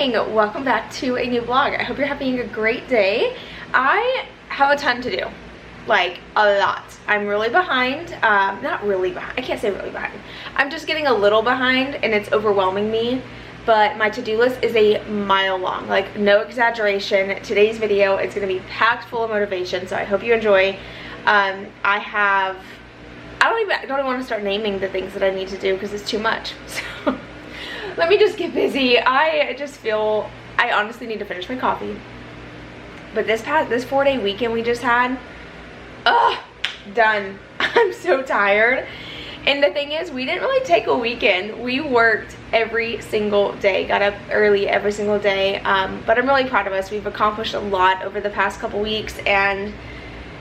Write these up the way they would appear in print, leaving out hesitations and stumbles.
Welcome back to a new vlog. I hope you're having a great day. I have a ton to do, like a lot. I'm really behind, not really behind, I can't say really behind. I'm just getting a little behind and it's overwhelming me, but my to-do list is a mile long, like no exaggeration. Today's video is gonna be packed full of motivation, so I hope you enjoy. I don't even want to start naming the things that I need to do because it's too much. So let me just get busy. I just feel I honestly need to finish my coffee. But this 4-day weekend we just had, done. I'm so tired. And the thing is, we didn't really take a weekend. We worked every single day, got up early every single day. But I'm really proud of us. We've accomplished a lot over the past couple weeks, and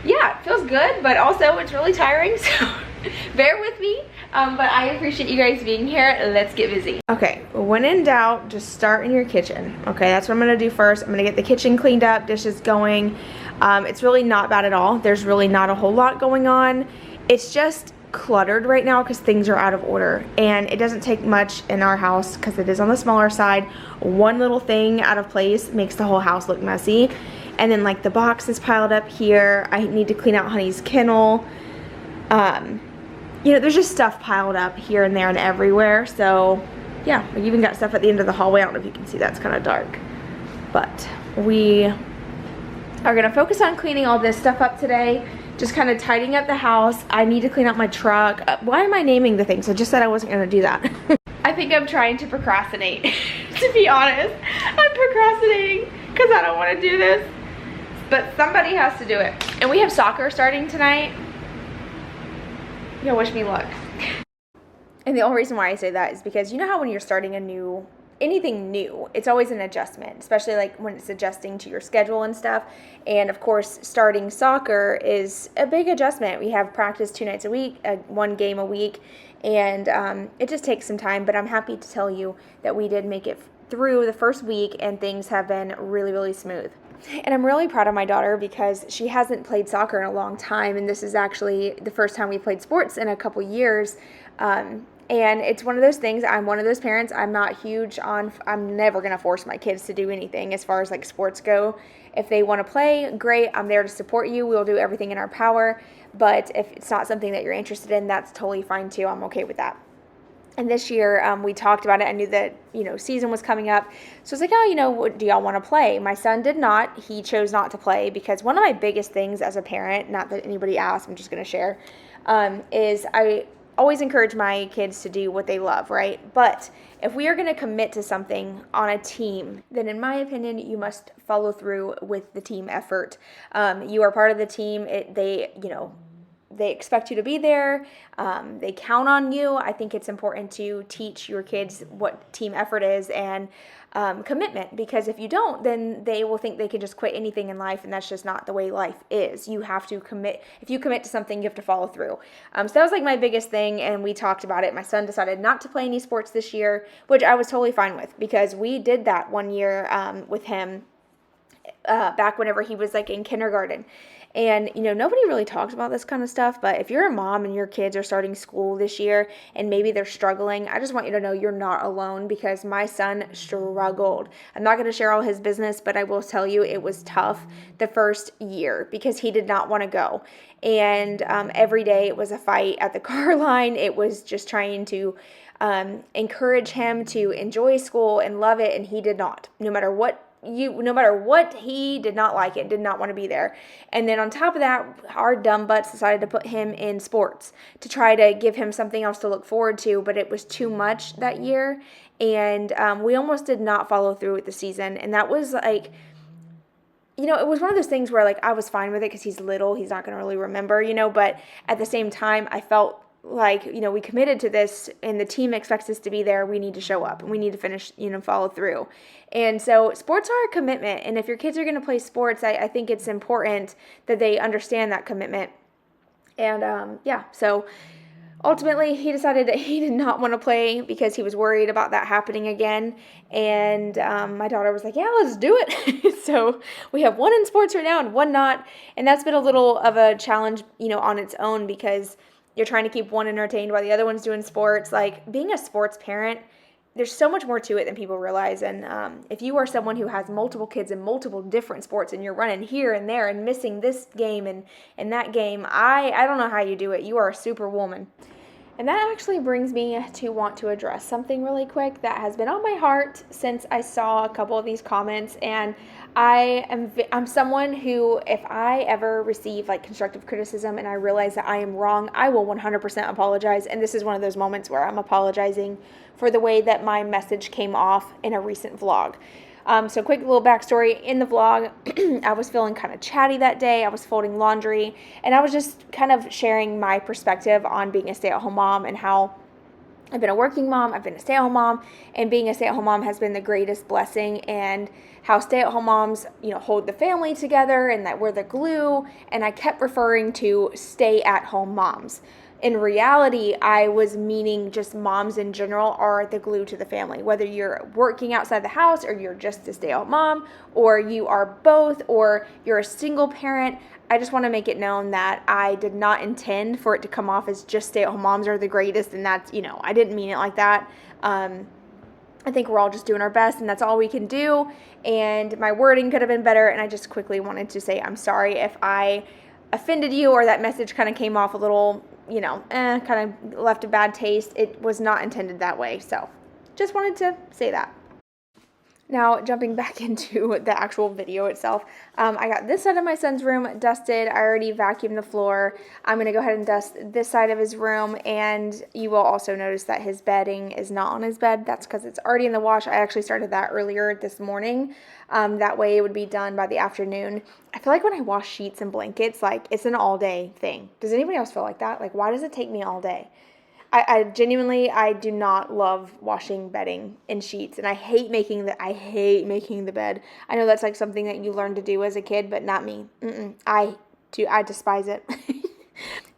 yeah, it feels good, but also it's really tiring, so bear with me. But I appreciate you guys being here. Let's get busy. Okay, when in doubt, just start in your kitchen. Okay, that's what I'm gonna do first. I'm gonna get the kitchen cleaned up, dishes going. It's really not bad at all. There's really not a whole lot going on. It's just cluttered right now because things are out of order, and it doesn't take much in our house because it is on the smaller side. One little thing out of place makes the whole house look messy. And then like the boxes piled up here. I need to clean out Honey's kennel. You know, there's just stuff piled up here and there and everywhere. So yeah, we even got stuff at the end of the hallway. I don't know if you can see, that's kind of dark. But we are gonna focus on cleaning all this stuff up today. Just kind of tidying up the house. I need to clean out my truck. Why am I naming the things? I just said I wasn't gonna do that. I think I'm trying to procrastinate, to be honest. I'm procrastinating because I don't want to do this. But somebody has to do it. And we have soccer starting tonight. You'll wish me luck. And the only reason why I say that is because you know how when you're starting anything new, it's always an adjustment, especially like when it's adjusting to your schedule and stuff. And of course, starting soccer is a big adjustment. We have practice 2 nights a week, 1 game a week, and it just takes some time. But I'm happy to tell you that we did make it through the first week and things have been really, really smooth. And I'm really proud of my daughter because she hasn't played soccer in a long time, and this is actually the first time we played sports in a couple years. And it's one of those things, I'm one of those parents, I'm not huge on, I'm never going to force my kids to do anything as far as like sports go. If they want to play, great, I'm there to support you. We'll do everything in our power. But if it's not something that you're interested in, that's totally fine too. I'm okay with that. And this year, we talked about it. I knew that, season was coming up. So I was like, oh, do y'all want to play? My son did not. He chose not to play because one of my biggest things as a parent, not that anybody asked, I'm just going to share, is I always encourage my kids to do what they love, right? But if we are going to commit to something on a team, then in my opinion, you must follow through with the team effort. You are part of the team. They expect you to be there. They count on you. I think it's important to teach your kids what team effort is and commitment, because if you don't, then they will think they can just quit anything in life, and that's just not the way life is. You have to commit. If you commit to something, you have to follow through. So that was like my biggest thing, and we talked about it. My son decided not to play any sports this year, which I was totally fine with because we did that one year with him back whenever he was like in kindergarten. And, nobody really talks about this kind of stuff, but if you're a mom and your kids are starting school this year and maybe they're struggling, I just want you to know you're not alone, because my son struggled. I'm not going to share all his business, but I will tell you it was tough the first year because he did not want to go. And every day it was a fight at the car line. It was just trying to encourage him to enjoy school and love it, and he did not. No matter what, he did not like it, did not want to be there. And then on top of that, our dumb butts decided to put him in sports to try to give him something else to look forward to, but it was too much that year, and we almost did not follow through with the season. And that was like, it was one of those things where like I was fine with it because he's little, he's not going to really remember, but at the same time I felt like, we committed to this and the team expects us to be there. We need to show up and we need to finish, follow through. And so sports are a commitment. And if your kids are going to play sports, I think it's important that they understand that commitment. And so ultimately he decided that he did not want to play because he was worried about that happening again. And my daughter was like, yeah, let's do it. So we have one in sports right now and one not. And that's been a little of a challenge, on its own, because you're trying to keep one entertained while the other one's doing sports. Like, being a sports parent there's so much more to it than people realize. And if you are someone who has multiple kids in multiple different sports and you're running here and there and missing this game and that game, I don't know how you do it. You are a superwoman. And that actually brings me to want to address something really quick that has been on my heart since I saw a couple of these comments. And I'm someone who, if I ever receive like constructive criticism and I realize that I am wrong, I will 100% apologize. And this is one of those moments where I'm apologizing for the way that my message came off in a recent vlog. So quick little backstory. In the vlog, I was feeling kind of chatty that day. I was folding laundry, and I was just kind of sharing my perspective on being a stay-at-home mom and how I've been a working mom, I've been a stay-at-home mom, and being a stay-at-home mom has been the greatest blessing, and how stay-at-home moms, hold the family together and that we're the glue. And I kept referring to stay-at-home moms. In reality, I was meaning just moms in general are the glue to the family. Whether you're working outside the house or you're just a stay-at-home mom, or you are both, or you're a single parent, I just want to make it known that I did not intend for it to come off as just stay-at-home moms are the greatest, and that's, I didn't mean it like that. I think we're all just doing our best, and that's all we can do, and my wording could have been better, and I just quickly wanted to say I'm sorry if I offended you or that message kind of came off a little, kind of left a bad taste. It was not intended that way, so just wanted to say that. Now, jumping back into the actual video itself, I got this side of my son's room dusted. I already vacuumed the floor. I'm going to go ahead and dust this side of his room, and you will also notice that his bedding is not on his bed. That's because it's already in the wash. I actually started that earlier this morning. That way it would be done by the afternoon. I feel like when I wash sheets and blankets, like, it's an all-day thing. Does anybody else feel like that? Like, why does it take me all day? I genuinely, I do not love washing bedding and sheets, and I hate making the bed. I know that's like something that you learn to do as a kid, but not me. I despise it.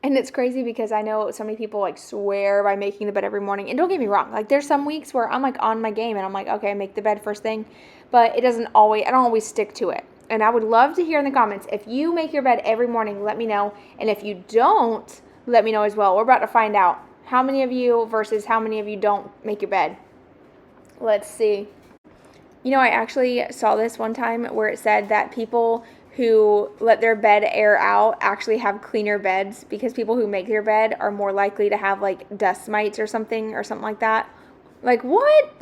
And it's crazy because I know so many people like swear by making the bed every morning. And don't get me wrong, like there's some weeks where I'm like on my game and I'm like, okay, make the bed first thing, but I don't always stick to it. And I would love to hear in the comments, if you make your bed every morning, let me know. And if you don't, let me know as well. We're about to find out. How many of you versus how many of you don't make your bed? Let's see. I actually saw this one time where it said that people who let their bed air out actually have cleaner beds because people who make their bed are more likely to have like dust mites or something like that. Like, what?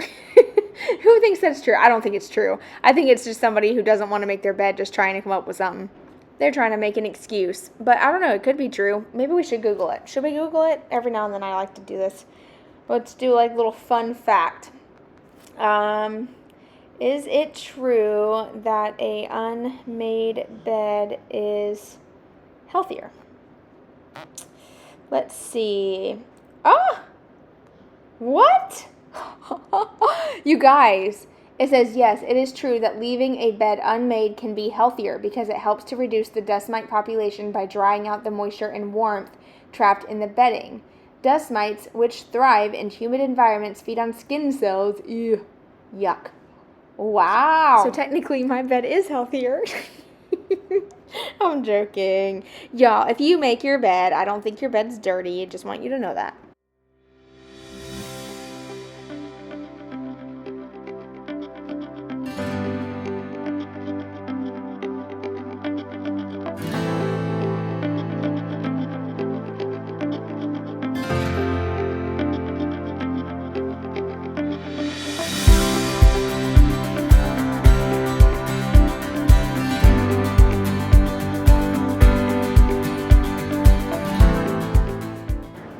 Who thinks that's true? I don't think it's true. I think it's just somebody who doesn't want to make their bed just trying to come up with something. They're trying to make an excuse, but I don't know. It could be true. Maybe we should Google it. Should we Google it? Every now and then I like to do this. Let's do like a little fun fact. Is it true that a unmade bed is healthier? Let's see. Oh, what? You guys. It says, yes, it is true that leaving a bed unmade can be healthier because it helps to reduce the dust mite population by drying out the moisture and warmth trapped in the bedding. Dust mites, which thrive in humid environments, feed on skin cells. Ew, yuck. Wow. So technically my bed is healthier. I'm joking. Y'all, if you make your bed, I don't think your bed's dirty. I just want you to know that.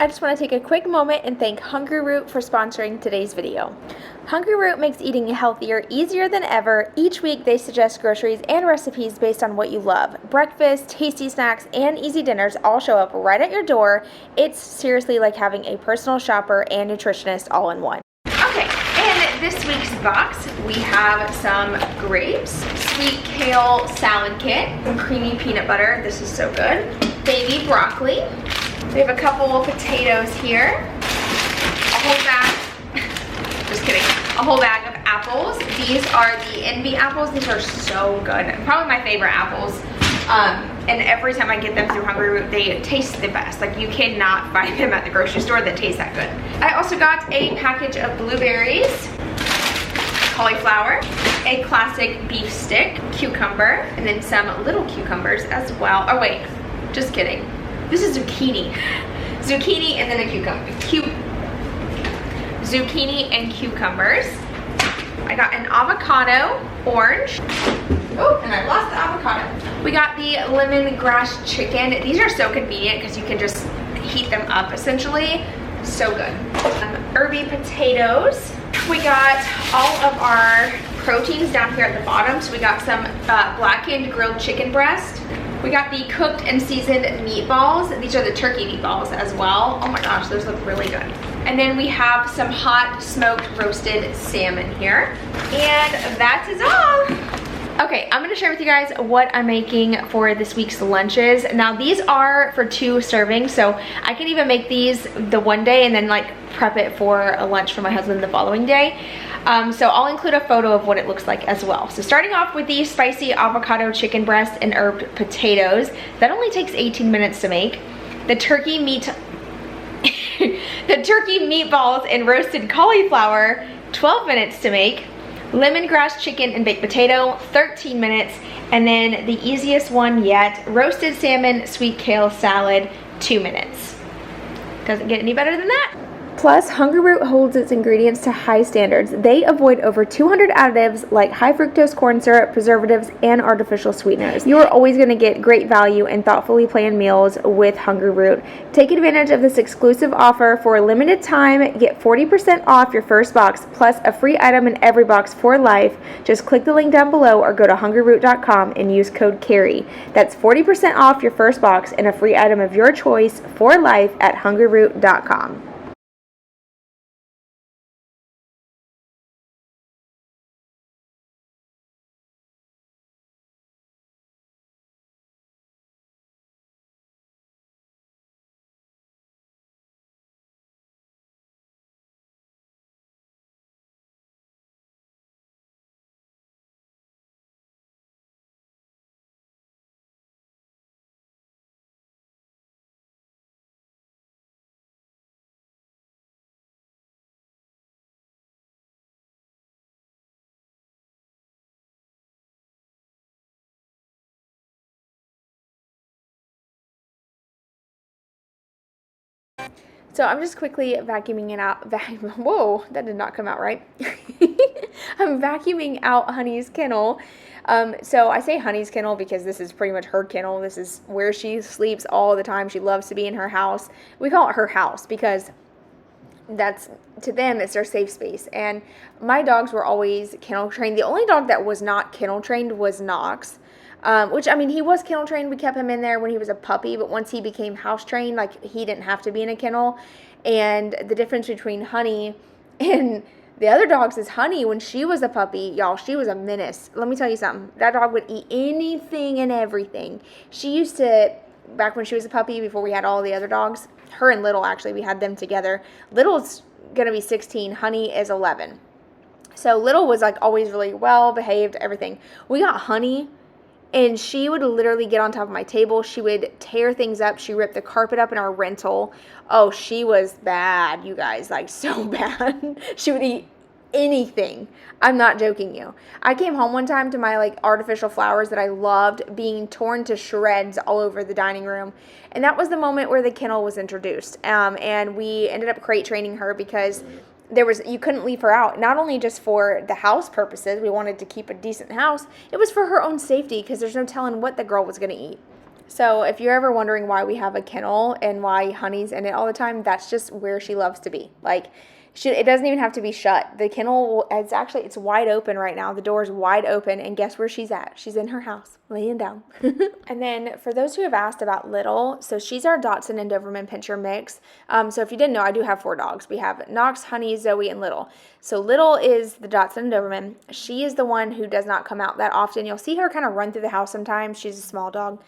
I just want to take a quick moment and thank Hungry Root for sponsoring today's video. Hungry Root makes eating healthier easier than ever. Each week they suggest groceries and recipes based on what you love. Breakfast, tasty snacks, and easy dinners all show up right at your door. It's seriously like having a personal shopper and nutritionist all in one. Okay, in this week's box we have some grapes, sweet kale salad kit, and creamy peanut butter. This is so good. Baby broccoli. We have a couple of potatoes here, a whole bag, just kidding, a whole bag of apples. These are the Envy apples. These are so good. Probably my favorite apples. and every time I get them through Hungry Root, they taste the best. Like, you cannot find them at the grocery store that taste that good. I also got a package of blueberries, cauliflower, a classic beef stick, cucumber, and then some little cucumbers as well. Oh wait, just kidding. This is zucchini. Zucchini and then a cucumber. Zucchini and cucumbers. I got an avocado, orange. Oh, and I lost the avocado. We got the lemongrass chicken. These are so convenient because you can just heat them up essentially. So good. Herby potatoes. We got all of our proteins down here at the bottom. So we got some blackened grilled chicken breast. We got the cooked and seasoned meatballs. These are the turkey meatballs as well. Oh my gosh, those look really good. And then we have some hot smoked roasted salmon here. And that is all. Okay, I'm gonna share with you guys what I'm making for this week's lunches. Now these are for 2 servings, so I can even make these the one day and then like prep it for a lunch for my husband the following day. So I'll include a photo of what it looks like as well. So starting off with the spicy avocado chicken breast and herb potatoes. That only takes 18 minutes to make. The turkey meatballs and roasted cauliflower, 12 minutes to make. Lemongrass chicken and baked potato, 13 minutes. And then the easiest one yet, roasted salmon, sweet kale salad, 2 minutes. Doesn't get any better than that. Plus, Hungry Root holds its ingredients to high standards. They avoid over 200 additives like high fructose corn syrup, preservatives, and artificial sweeteners. You are always going to get great value and thoughtfully planned meals with Hungry Root. Take advantage of this exclusive offer for a limited time. Get 40% off your first box plus a free item in every box for life. Just click the link down below or go to hungryroot.com and use code Karrie. That's 40% off your first box and a free item of your choice for life at hungryroot.com. So I'm just quickly vacuuming it out. Whoa, that did not come out right. I'm vacuuming out Honey's kennel. So I say Honey's kennel because this is pretty much her kennel. This is where she sleeps all the time. She loves to be in her house. We call it her house because that's, to them, it's their safe space. And my dogs were always kennel trained. The only dog that was not kennel trained was Knox. Which, I mean, he was kennel trained. We kept him in there when he was a puppy, but once he became house trained, like, he didn't have to be in a kennel. And the difference between Honey and the other dogs is Honey, when she was a puppy, y'all, she was a menace. Let me tell you something. That dog would eat anything and everything. She used to, back when she was a puppy, before we had all the other dogs, her and Little, actually, we had them together. Little's going to be 16. Honey is 11. So Little was, like, always really well behaved, everything. We got Honey, and she would literally get on top of my table. She would tear things up. She ripped the carpet up in our rental. Oh, she was bad, you guys, like, so bad. She would eat anything. I'm not joking you. I came home one time to my, like, artificial flowers that I loved being torn to shreds all over the dining room. And that was the moment where the kennel was introduced. And we ended up crate training her because you couldn't leave her out, not only just for the house purposes, we wanted to keep a decent house, it was for her own safety because there's no telling what the girl was going to eat. So if you're ever wondering why we have a kennel and why Honey's in it all the time, that's just where she loves to be. Like, it doesn't even have to be shut. The kennel, it's wide open right now. The door's wide open, and guess where she's at? She's in her house, laying down. And then for those who have asked about Little, so she's our Dachshund and Doberman Pinscher mix. So if you didn't know, I do have 4 dogs. We have Knox, Honey, Zoe, and Little. So Little is the Dachshund and Doberman. She is the one who does not come out that often. You'll see her kind of run through the house sometimes. She's a small dog.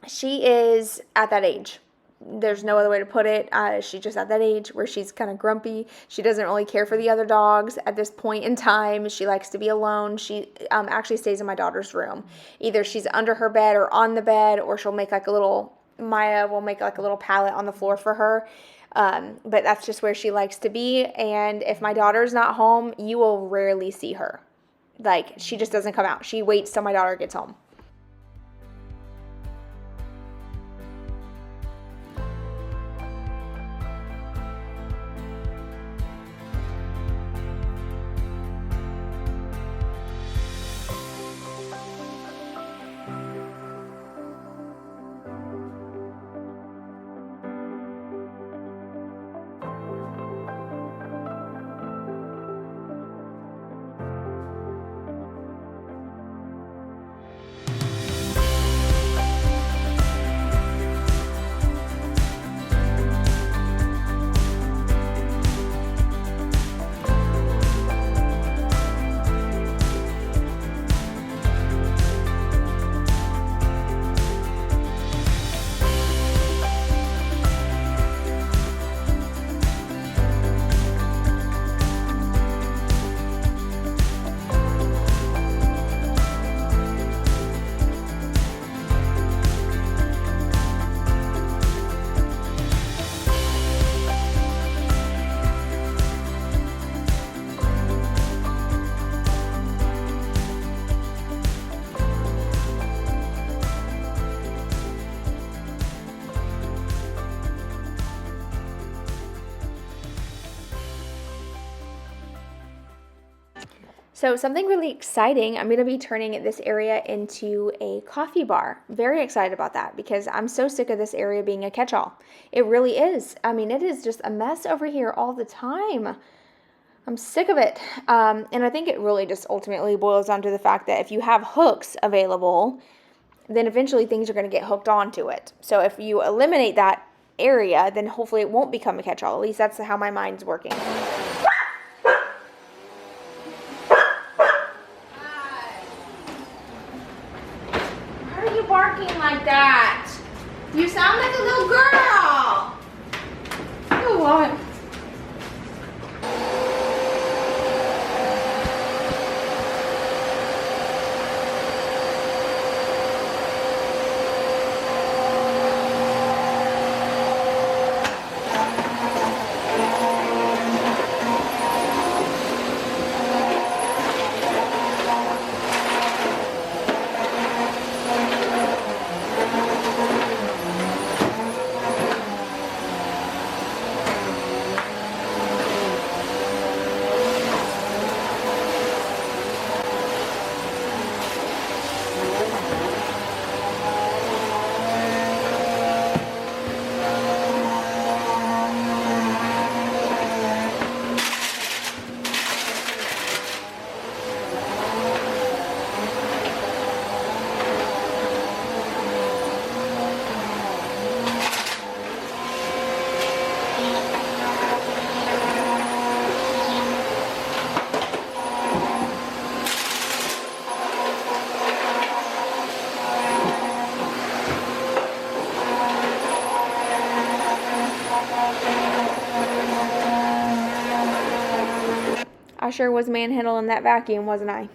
She is at that age. There's no other way to put it. She's just at that age where she's kind of grumpy. She doesn't really care for the other dogs at this point in time. She likes to be alone. She actually stays in my daughter's room. Either she's under her bed or on the bed, or she'll make like a little, Maya will make like a little pallet on the floor for her. But that's just where she likes to be. And if my daughter's not home, you will rarely see her. Like, she just doesn't come out. She waits till my daughter gets home. So something really exciting, I'm going to be turning this area into a coffee bar. Very excited about that because I'm so sick of this area being a catch-all. It really is. I mean, it is just a mess over here all the time. I'm sick of it. And I think it really just ultimately boils down to the fact that if you have hooks available, then eventually things are going to get hooked onto it. So if you eliminate that area, then hopefully it won't become a catch-all. At least that's how my mind's working. Barking like that. You sound like a little girl. Oh, what? I sure was manhandling that vacuum, wasn't I?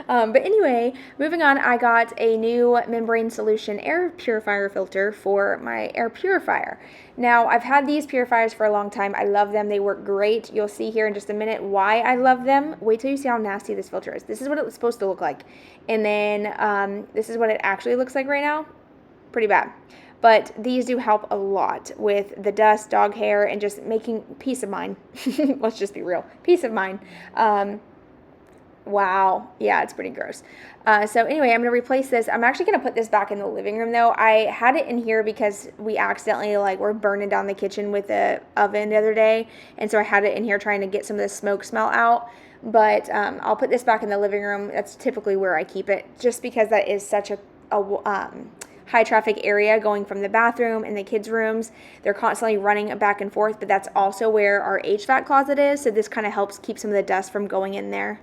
But anyway, moving on, I got a new membrane solution air purifier filter for my air purifier. Now, I've had these purifiers for a long time. I love them. They work great. You'll see here in just a minute why I love them. Wait till you see how nasty this filter is. This is what it was supposed to look like. And then this is what it actually looks like right now. Pretty bad. But these do help a lot with the dust, dog hair, and just making peace of mind. Let's just be real. Peace of mind. Wow. Yeah, it's pretty gross. So anyway, I'm going to replace this. I'm actually going to put this back in the living room, though. I had it in here because we accidentally, were burning down the kitchen with the oven the other day. And so I had it in here trying to get some of the smoke smell out. But I'll put this back in the living room. That's typically where I keep it, just because that is such a high traffic area going from the bathroom and the kids' rooms. They're constantly running back and forth, but that's also where our HVAC closet is. So this kind of helps keep some of the dust from going in there.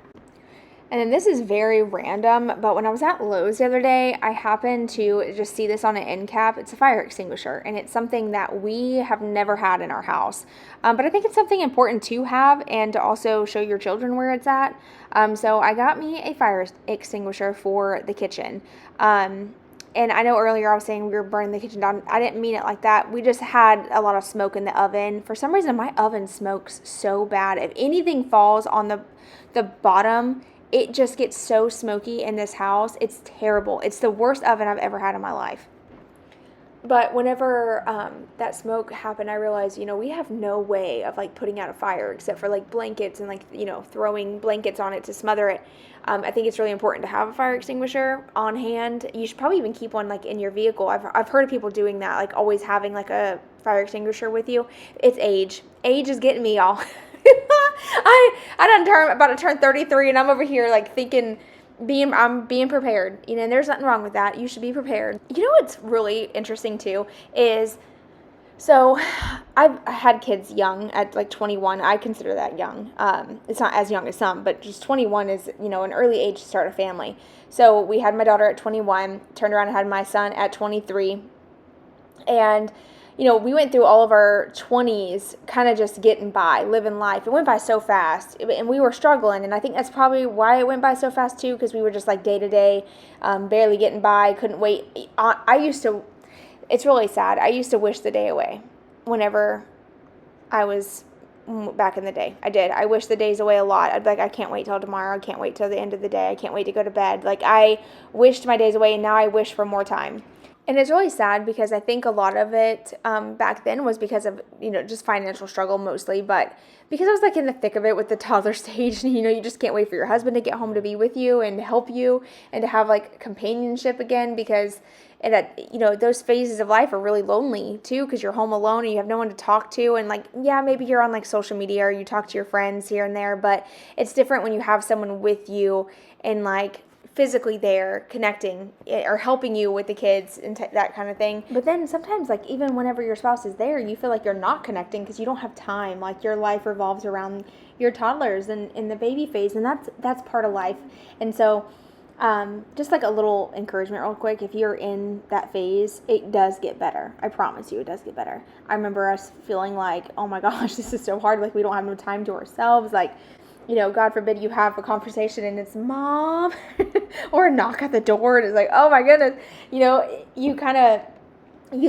And then this is very random, but when I was at Lowe's the other day, I happened to just see this on an end cap. It's a fire extinguisher, and it's something that we have never had in our house. But I think it's something important to have and to also show your children where it's at. So I got me a fire extinguisher for the kitchen. And I know earlier I was saying we were burning the kitchen down. I didn't mean it like that. We just had a lot of smoke in the oven. For some reason, my oven smokes so bad. If anything falls on the bottom, it just gets so smoky in this house. It's terrible. It's the worst oven I've ever had in my life. But whenever that smoke happened, I realized, we have no way of like putting out a fire except for like blankets and like, throwing blankets on it to smother it. I think it's really important to have a fire extinguisher on hand. You should probably even keep one like in your vehicle. I've heard of people doing that, like always having like a fire extinguisher with you. It's age. Age is getting me, y'all. I'm about to turn 33, and I'm over here like thinking, I'm being prepared, and there's nothing wrong with that. You should be prepared. What's really interesting too is, so I had kids young at like 21. I consider that young. It's not as young as some, but just 21 is, an early age to start a family. So we had my daughter at 21, turned around and had my son at 23, and we went through all of our 20s kind of just getting by, living life. It went by so fast, and we were struggling, and I think that's probably why it went by so fast too, because we were just like day to day, barely getting by, couldn't wait. It's really sad. I used to wish the day away whenever I was back in the day. I did. I wish the days away a lot. I'd be like, I can't wait till tomorrow. I can't wait till the end of the day. I can't wait to go to bed. Like, I wished my days away, and now I wish for more time. And it's really sad because I think a lot of it back then was because of, just financial struggle mostly. But because I was like in the thick of it with the toddler stage, and, you just can't wait for your husband to get home to be with you and help you and to have like companionship again, because those phases of life are really lonely too, because you're home alone and you have no one to talk to. And like, yeah, maybe you're on like social media or you talk to your friends here and there, but it's different when you have someone with you and like physically there connecting or helping you with the kids and that kind of thing. But then sometimes, like, even whenever your spouse is there, you feel like you're not connecting because you don't have time. Like, your life revolves around your toddlers and in the baby phase, and that's part of life. And so just like a little encouragement real quick, if you're in that phase, it does get better. I promise you, it does get better. I remember us feeling like, oh my gosh, this is so hard. Like, we don't have no time to ourselves. Like, God forbid you have a conversation and it's mom or a knock at the door and it's like, oh my goodness, you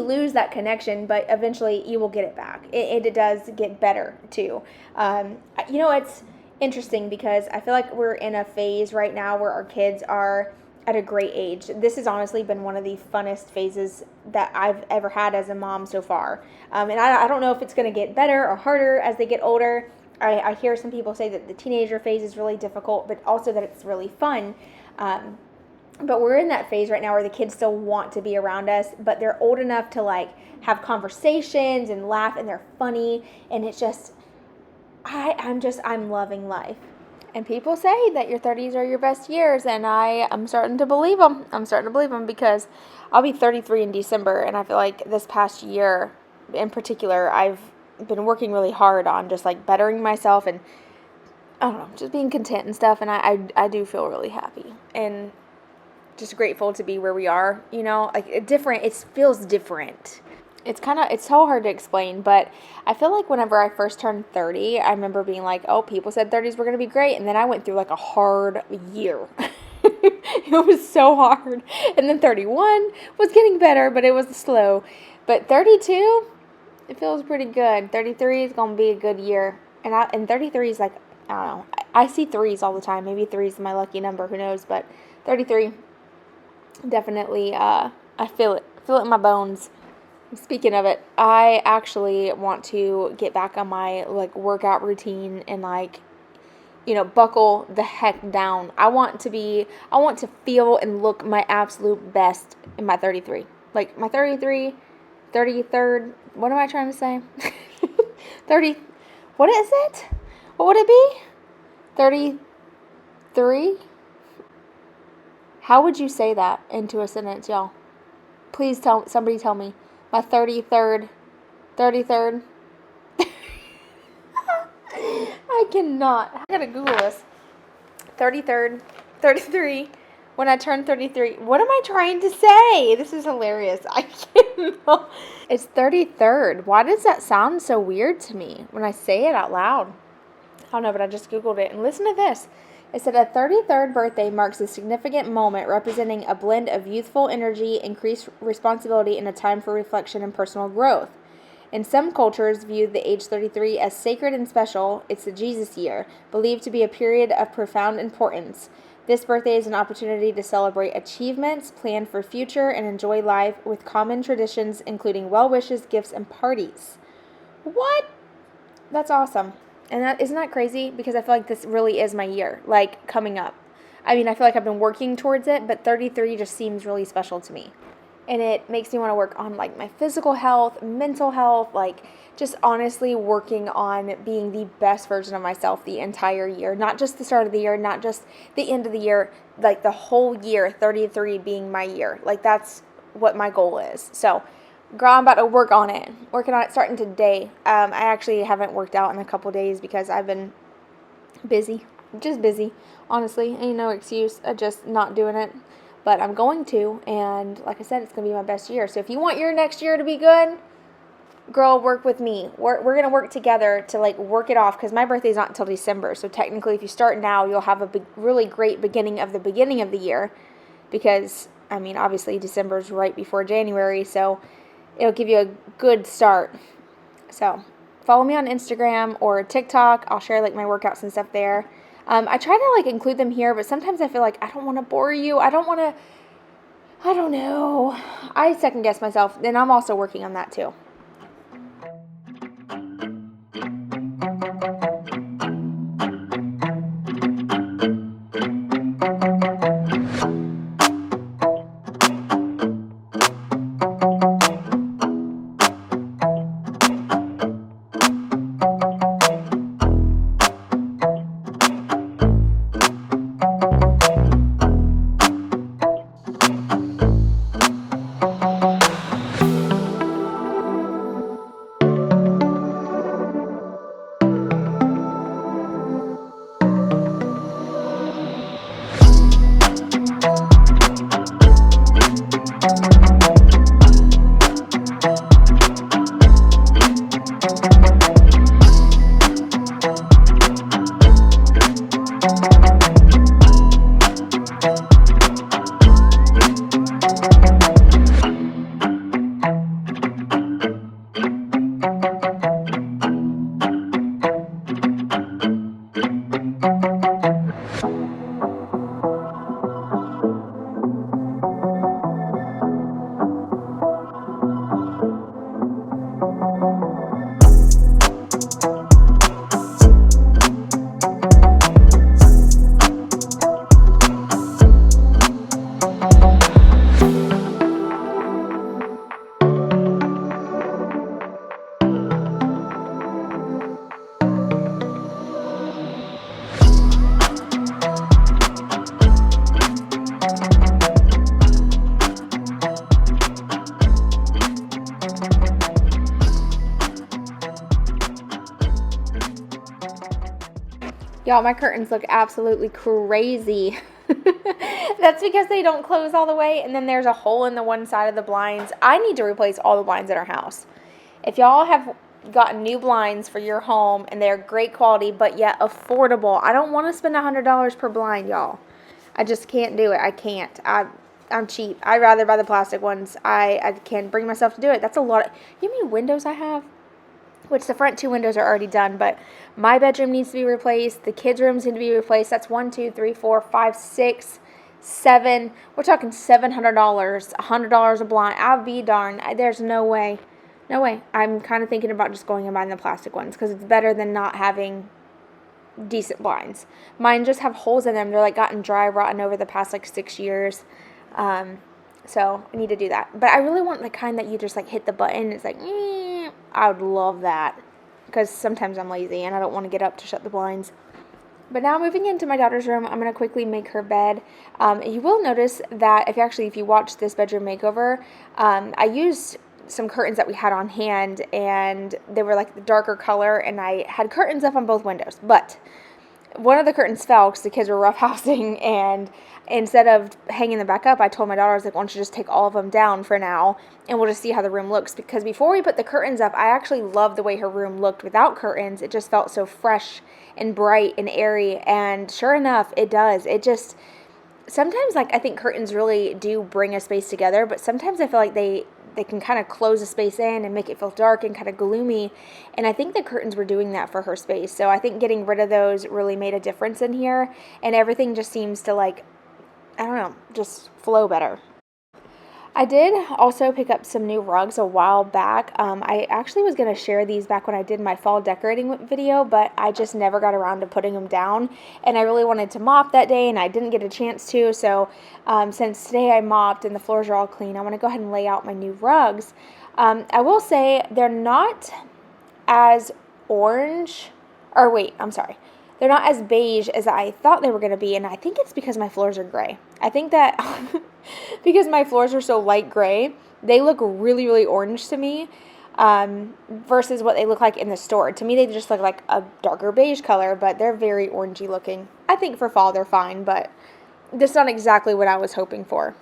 lose that connection, but eventually you will get it back. It does get better too. It's interesting because I feel like we're in a phase right now where our kids are at a great age. This has honestly been one of the funnest phases that I've ever had as a mom so far. And I don't know if it's going to get better or harder as they get older. I hear some people say that the teenager phase is really difficult, but also that it's really fun. But we're in that phase right now where the kids still want to be around us, but they're old enough to like have conversations and laugh, and they're funny. And it's just, I'm loving life. And people say that your 30s are your best years, and I'm starting to believe them. I'm starting to believe them because I'll be 33 in December, and I feel like this past year in particular, I've been working really hard on just like bettering myself and I don't know, just being content and stuff, and I do feel really happy and just grateful to be where we are, like it feels different. It's so hard to explain, but I feel like whenever I first turned 30, I remember being like, oh, people said 30s were going to be great, and then I went through like a hard year. It was so hard, and then 31 was getting better, but it was slow, but 32, it feels pretty good. 33 is going to be a good year. And 33 is like, I don't know. I see threes all the time. Maybe 3 is my lucky number. Who knows? But 33, definitely, I feel it. Feel it in my bones. Speaking of it, I actually want to get back on my, like, workout routine and, like, buckle the heck down. I want to feel and look my absolute best in my 33. Like, my 33rd, what am I trying to say? 30, what is it? What would it be? 33? How would you say that into a sentence, y'all? Please somebody tell me. My 33rd. I cannot. I gotta Google this. 33rd, 33, when I turn 33. What am I trying to say? This is hilarious. I can't know. It's 33rd. Why does that sound so weird to me when I say it out loud? I don't know, but I just Googled it. And listen to this. It said a 33rd birthday marks a significant moment representing a blend of youthful energy, increased responsibility, and a time for reflection and personal growth. In some cultures, viewed the age 33 as sacred and special. It's the Jesus year, believed to be a period of profound importance. This birthday is an opportunity to celebrate achievements, plan for future, and enjoy life with common traditions, including well wishes, gifts, and parties. What? That's awesome. And isn't that crazy? Because I feel like this really is my year, like, coming up. I mean, I feel like I've been working towards it, but 33 just seems really special to me. And it makes me want to work on, like, my physical health, mental health, like, just honestly working on being the best version of myself the entire year. Not just the start of the year, not just the end of the year, like, the whole year, 33 being my year. Like, that's what my goal is. So, girl, I'm about to work on it. Working on it starting today. I actually haven't worked out in a couple days because I've been busy. Just busy. Honestly, ain't no excuse. I'm just not doing it. But I'm going to, and like I said, it's going to be my best year. So if you want your next year to be good, girl, work with me. We're going to work together to, like, work it off, because my birthday's not until December. So technically, if you start now, you'll have a really great beginning of the year, because, I mean, obviously December's right before January, so it'll give you a good start. So follow me on Instagram or TikTok. I'll share, like, my workouts and stuff there. I try to, like, include them here, but sometimes I feel like I don't want to bore you. I don't know. I second guess myself, and I'm also working on that too. Y'all, my curtains look absolutely crazy. That's because they don't close all the way, and then there's a hole in the one side of the blinds. I need to replace all the blinds in our house. If y'all have gotten new blinds for your home and they're great quality but yet affordable, I don't want to spend $100 per blind, y'all. I just can't do it. I can't. I'm cheap. I'd rather buy the plastic ones. I can't bring myself to do it. That's a lot. You know how many windows I have? Which the front two windows are already done, but my bedroom needs to be replaced. The kids' rooms need to be replaced. That's 1, 2, 3, 4, 5, 6, 7. We're talking $700, $100 a blind. I'll be darned. There's no way. No way. I'm kind of thinking about just going and buying the plastic ones, because it's better than not having decent blinds. Mine just have holes in them. They're, like, gotten dry, rotten over the past, like, 6 years. So I need to do that. But I really want the kind that you just, like, hit the button. It's like, I would love that, because sometimes I'm lazy and I don't want to get up to shut the blinds. But now moving into my daughter's room, I'm going to quickly make her bed. You will notice that if you watch this bedroom makeover, I used some curtains that we had on hand, and they were like the darker color, and I had curtains up on both windows. But one of the curtains fell because the kids were roughhousing, and instead of hanging them back up, I told my daughter, I was like, why don't you just take all of them down for now, and we'll just see how the room looks, because before we put the curtains up, I actually loved the way her room looked without curtains. It just felt so fresh and bright and airy, and sure enough, it does. It just, sometimes, like, I think curtains really do bring a space together, but sometimes I feel like they can kind of close a space in and make it feel dark and kind of gloomy, and I think the curtains were doing that for her space. So I think getting rid of those really made a difference in here, and everything just seems to, like, I don't know, just flow better. I did also pick up some new rugs a while back. I actually was going to share these back when I did my fall decorating video, but I just never got around to putting them down, and I really wanted to mop that day, and I didn't get a chance to, so since today I mopped and the floors are all clean, I want to go ahead and lay out my new rugs. I will say they're not as orange, or wait, I'm sorry. They're not as beige as I thought they were going to be, and I think it's because my floors are gray. I think that because my floors are so light gray, they look really, really orange to me, versus what they look like in the store. To me, they just look like a darker beige color, but they're very orangey looking. I think for fall they're fine, but that's not exactly what I was hoping for.